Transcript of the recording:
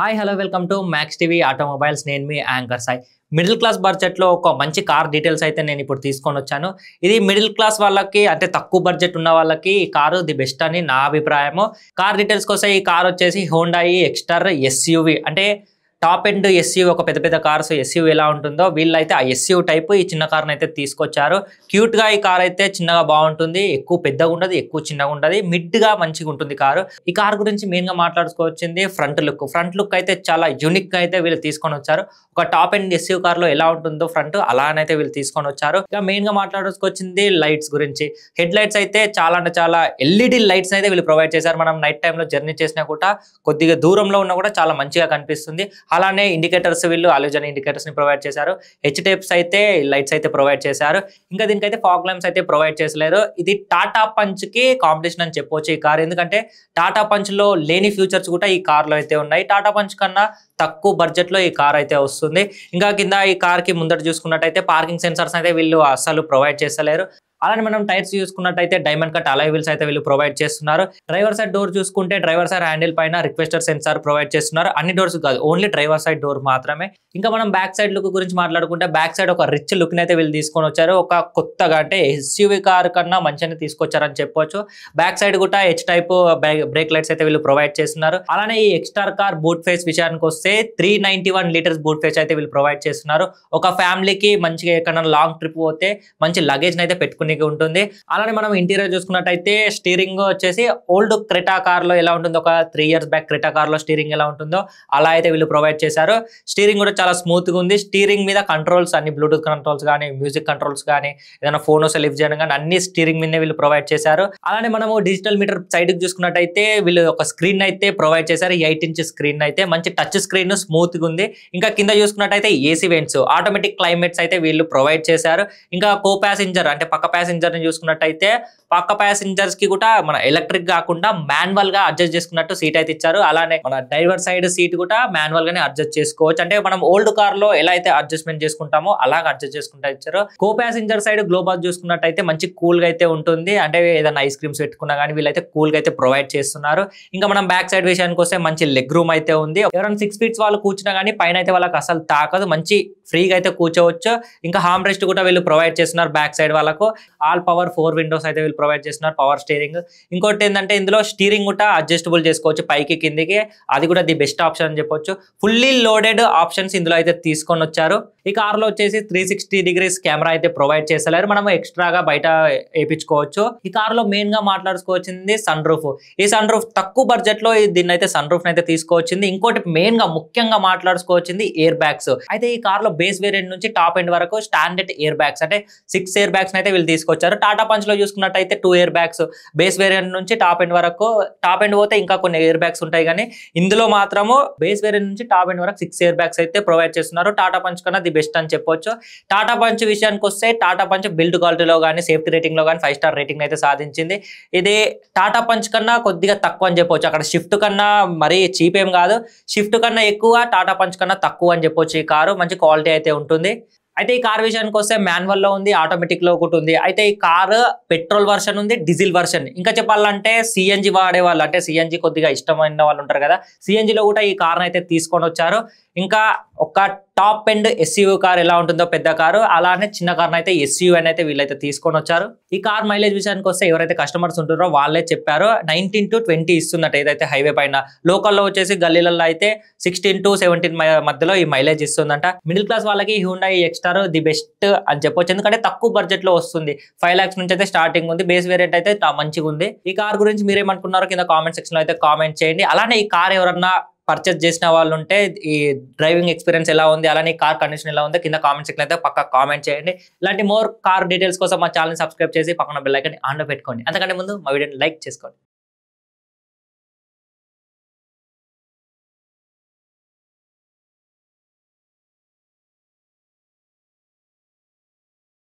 Hi hello welcome to max TV automobiles. నేను మీ anchor Sai. Middle class బడ్జెట్లో ఒక మంచి కార్ డీటెయిల్స్ అయితే నేను ఇప్పుడు తీసుకొని వచ్చాను. ఇది మిడిల్ క్లాస్ వాళ్ళకి అంటే తక్కువ బడ్జెట్ ఉన్న వాళ్ళకి ఈ కారు ది బెస్ట్ అని నా అభిప్రాయము. కార్ డీటెయిల్స్ కోసం ఈ కార్ వచ్చేసి హోండాయి ఎక్స్టర్ ఎస్యూవి అంటే టాప్ ఎండ్ ఎస్యూవి, ఒక పెద్ద పెద్ద కార్స్ ఎస్యూవి ఎలా ఉంటుందో వీళ్ళైతే ఆ ఎస్యూవి టైప్ ఈ చిన్న కార్ని అయితే తీసుకొచ్చారు. క్యూట్గా ఈ కార్ అయితే చిన్నగా బాగుంటుంది, ఎక్కువ పెద్దగా ఉండదు, ఎక్కువ చిన్నగా ఉండదు, మిడ్గా మంచిగా ఉంటుంది కారు. ఈ కార్ గురించి మెయిన్గా మాట్లాడుకోవచ్చింది ఫ్రంట్ లుక్ అయితే చాలా యూనిక్గా అయితే వీళ్ళు తీసుకొని వచ్చారు. ఒక టాప్ ఎండ్ ఎస్యూవి కార్లో ఎలా ఉంటుందో ఫ్రంట్ అలానైతే వీళ్ళు తీసుకొని వచ్చారు. ఇక మెయిన్గా మాట్లాడుకోవచ్చింది లైట్స్ గురించి. హెడ్ లైట్స్ అయితే చాలా అంటే చాలా ఎల్ఈడి లైట్స్ అయితే వీళ్ళు ప్రొవైడ్ చేశారు. మనం నైట్ టైంలో జర్నీ చేసినా కూడా కొద్దిగా దూరంలో ఉన్నా కూడా చాలా మంచిగా కనిపిస్తుంది. అలానే ఇండికేటర్స్ వీళ్ళు హాలోజన్ ఇండికేటర్స్ ని ప్రొవైడ్ చేశారు. హెచ్ టైప్స్ అయితే లైట్స్ అయితే ప్రొవైడ్ చేశారు. ఇంకా దీనికైతే ఫాగ్ ల్యాంప్స్ అయితే ప్రొవైడ్ చేసలేరు. ఇది టాటా పంచ్ కి కాంపిటీషన్ అని చెప్పొచ్చు ఈ కార్. ఎందుకంటే టాటా పంచ్ లో లేని ఫ్యూచర్స్ కూడా ఈ కార్ లో అయితే ఉన్నాయి. టాటా పంచ్ కన్నా తక్కువ బడ్జెట్ లో ఈ కార్ అయితే వస్తుంది. ఇంకా కింద ఈ కార్ కి ముందట చూసుకున్నట్టయితే పార్కింగ్ సెన్సర్స్ అయితే వీళ్ళు అస్సలు ప్రొవైడ్ చేస్తలేరు. అలానే మనం టైర్స్ చూసుకున్నట్టయితే డైమండ్ కట్ అలాయ్ వీల్స్ అయితే వీళ్ళు ప్రొవైడ్ చేస్తున్నారు. డ్రైవర్ సైడ్ డోర్ చూసుకుంటే డ్రైవర్ సైడ్ హ్యాండిల్ పైన రిక్వెస్టర్ సెన్సార్ ప్రొవైడ్ చేస్తున్నారు. అన్ని డోర్స్ కాదు, ఓన్లీ డ్రైవర్ సైడ్ డోర్ మాత్రమే. ఇంకా మనం బ్యాక్ సైడ్ లుక్ గురించి మాట్లాడుకుంటే బ్యాక్ సైడ్ ఒక రిచ్ లుక్ అయితే వీళ్ళు తీసుకొని వచ్చారు. ఒక కొత్తగా అంటే ఎస్యూవి కార్ కన్నా మంచిగా తీసుకొచ్చారని చెప్పొచ్చు. బ్యాక్ సైడ్ కూడా హెచ్ టైప్ బ్రేక్ లైట్స్ అయితే వీళ్ళు ప్రొవైడ్ చేస్తున్నారు. అలానే ఈ ఎక్స్టార్ కార్ బూట్ ఫేస్ విషయానికి వస్తే 391 లీటర్స్ బూట్ ఫేస్ అయితే వీళ్ళు ప్రొవైడ్ చేస్తున్నారు. ఒక ఫ్యామిలీకి మంచిగా ఎక్కడైనా లాంగ్ ట్రిప్ పోతే మంచి లగేజ్ అయితే పెట్టుకుని ఉంటుంది. అలానే మనం ఇంటీరియర్ చూసుకున్నట్టయితే స్టీరింగ్ వచ్చేసి ఓల్డ్ క్రెటా కార్ లో ఎలా ఉంటుందో, ఒక 3 years బ్యాక్ క్రెటా కార్ లో స్టీరింగ్ ఎలా ఉంటుందో అలా అయితే వీళ్ళు ప్రొవైడ్ చేశారు. స్టీరింగ్ కూడా చాలా స్మూత్ గా ఉంది. స్టీరింగ్ మీద కంట్రోల్స్ అన్ని బ్లూటూత్ కంట్రోల్స్ కానీ, మ్యూజిక్ కంట్రోల్స్ కానీ, ఏదైనా ఫోన్ వస్తే లిఫ్ట్ చేయడం కానీ అన్ని స్టీరింగ్ మీద వీళ్ళు ప్రొవైడ్ చేశారు. అలానే మనము డిజిటల్ మీటర్ సైడ్ కి చూసుకున్నట్టయితే వీళ్ళు ఒక స్క్రీన్ అయితే ప్రొవైడ్ చేశారు. 8 inch స్క్రీన్ అయితే మంచి టచ్ స్క్రీన్, స్మూత్ గా ఉంది. ఇంకా కింద చూసుకున్నట్టయితే ఏసీ వెంట్స్, ఆటోమేటిక్ క్లైమేట్స్ అయితే వీళ్ళు ప్రొవైడ్ చేశారు. ఇంకా కో ప్యాసింజర్ అంటే పక్క ప్యాసింజర్ ని చూసుకున్నట్టయితే పక్క ప్యాసింజర్స్ కి కూడా మన ఎలక్ట్రిక్ కాకుండా మాన్యువల్ గా అడ్జస్ట్ చేసుకున్నట్టు సీట్ అయితే ఇచ్చారు. అలానే మన డ్రైవర్ సైడ్ సీట్ కూడా మాన్యువల్ గానే అడ్జస్ట్ చేసుకోవచ్చు. అంటే మనం ఓల్డ్ కార్ లో ఎలా అయితే అడ్జస్ట్మెంట్ చేసుకుంటామో అలాగ అడ్జస్ట్ చేసుకుంటా ఇచ్చారు. కో ప్యాసింజర్ సైడ్ గ్లోబాల్ చూసుకున్నట్టయితే మంచి కూల్ గా అయితే ఉంటుంది. అంటే ఏదైనా ఐస్ క్రీమ్స్ పెట్టుకున్నా కానీ వీళ్ళైతే కూల్ గా అయితే ప్రొవైడ్ చేస్తున్నారు. ఇంకా మనం బ్యాక్ సైడ్ విషయానికి వస్తే మంచి లెగ్ రూమ్ అయితే ఉంది. ఎవరైనా 6 feet వాళ్ళు కూర్చున్నా కానీ పైన అయితే వాళ్ళకి అసలు తాకదు, మంచి ఫ్రీగా అయితే కూర్చోవచ్చు. ఇంకా హార్మ్ రెస్ట్ కూడా వీళ్ళు ప్రొవైడ్ చేస్తున్నారు. బ్యాక్ సైడ్ వాళ్ళకు ఆల్ పవర్ 4 windows అయితే వీళ్ళు ప్రొవైడ్ చేస్తున్నారు, పవర్ స్టీరింగ్. ఇంకోటి ఏంటంటే ఇందులో స్టీరింగ్ కూడా అడ్జస్టబుల్ చేసుకోవచ్చు పైకి కిందికి, అది కూడా ది బెస్ట్ ఆప్షన్ అని చెప్పొచ్చు. ఫుల్లీ లోడెడ్ ఆప్షన్స్ ఇందులో అయితే తీసుకొని వచ్చారు. ఈ కార్ లో వచ్చేసి 360 degrees కెమెరా అయితే ప్రొవైడ్ చేస్తలేరు, మనం ఎక్స్ట్రాగా బయట వేయించుకోవచ్చు. ఈ కార్ లో మెయిన్ గా మాట్లాడుకోవచ్చింది సన్ రూఫ్. ఈ సన్ రూఫ్ తక్కువ బడ్జెట్ లో దీన్ని అయితే సన్ రూఫ్ అయితే తీసుకోవచ్చింది. ఇంకోటి మెయిన్ గా ముఖ్యంగా మాట్లాడుకోవచ్చింది ఎయిర్ బ్యాగ్స్. అయితే ఈ కార్ లో బేస్ వేరియంట్ నుంచి టాప్ ఎండ్ వరకు స్టాండర్డ్ ఎయిర్ బ్యాగ్స్ అంటే 6 air bags అయితే వీళ్ళు తీసుకొచ్చారు. టాటా పంచ్ లో చూసుకున్నట్టయితే 2 air bags బేస్ వేరియంట్ నుంచి టాప్ ఎండ్ వరకు. టాప్ ఎండ్ పోతే ఇంకా కొన్ని ఎయిర్ బ్యాగ్స్ ఉంటాయి, కానీ ఇందులో మాత్రము బేస్ వేరియంట్ నుంచి టాప్ ఎండ్ వరకు 6 air bags అయితే ప్రొవైడ్ చేస్తున్నారు. టాటా పంచ్ కన్నా ది బెస్ట్ అని చెప్పొచ్చు. టాటా పంచ్ విషయానికి వస్తే టాటా పంచ్ బిల్డ్ క్వాలిటీలో కానీ, సేఫ్టీ రేటింగ్ లో కానీ 5 star రేటింగ్ అయితే సాధించింది. ఇది టాటా పంచ్ కన్నా కొద్దిగా తక్కువ అని చెప్పొచ్చు. అక్కడ షిఫ్ట్ కన్నా మరీ చీప్ ఏం కాదు, షిఫ్ట్ కన్నా ఎక్కువ, టాటా పంచ్ కన్నా తక్కువ అని చెప్పొచ్చు. ఈ కారు మంచి క్వాలిటీ అయితే ఉంటుంది. అయితే ఈ కార్ విషయానికి వస్తే మాన్యువల్ లో ఉంది, ఆటోమేటిక్ లో ఒకటి ఉంది. అయితే ఈ కార్ పెట్రోల్ వర్షన్ ఉంది, డీజిల్ వర్షన్. ఇంకా చెప్పాలంటే సిఎన్జి వాడే వాళ్ళు, అంటే సిఎన్జి కొద్దిగా ఇష్టమైన వాళ్ళు ఉంటారు కదా, సిఎన్జి లో కూడా ఈ కార్ అయితే తీసుకొని వచ్చారు. ఇంకా ఒక టాప్ ఎండ్ ఎస్యూవి కార్ ఎలా ఉంటుందో పెద్ద కారు, అలానే చిన్న కార్ అయితే ఎస్యూవి అయితే వీళ్ళైతే తీసుకొని వచ్చారు. ఈ కార్ మైలేజ్ విషయానికి వస్తే ఎవరైతే కస్టమర్స్ ఉంటారో వాళ్ళే చెప్పారు 19 to 20 ఇస్తుందట. ఏదైతే హైవే పైన, లోకల్లో వచ్చేసి గల్లీలలో అయితే 16 to 17 మధ్యలో ఈ మైలేజ్ ఇస్తుందంట. మిడిల్ క్లాస్ వాళ్ళకి హ్యుండాయ్ ఎక్స్టార్ ది బెస్ట్ అని చెప్పొచ్చు. ఎందుకంటే తక్కువ బడ్జెట్ లో వస్తుంది, 5 lakhs నుంచి అయితే స్టార్టింగ్ ఉంది. బేస్ వేరియంట్ అయితే మంచిగా ఉంది. ఈ కార్ గురించి మీరేమనుకున్నారో కింద కామెంట్ సెక్షన్ లో అయితే కామెంట్ చేయండి. అలానే ఈ కార్ ఎవరన్నా పర్చేస్ చేసిన వాళ్ళు ఉంటే ఈ డ్రైవింగ్ ఎక్స్పీరియన్స్ ఎలా ఉంది, అలానే కార్ కండిషన్ ఎలా ఉందో కింద కామెంట్ సెక్షన్ అయితే పక్కా కామెంట్ చేయండి. ఇలాంటి మోర్ కార్ డీటెయిల్స్ కోసం మా ఛానల్ సబ్స్క్రైబ్ చేసి పక్కన బెల్ ఐకాన్ ఆన్ లో పెట్టుకోండి. అంతకంటే ముందు మా వీడియోని లైక్ చేసుకోండి.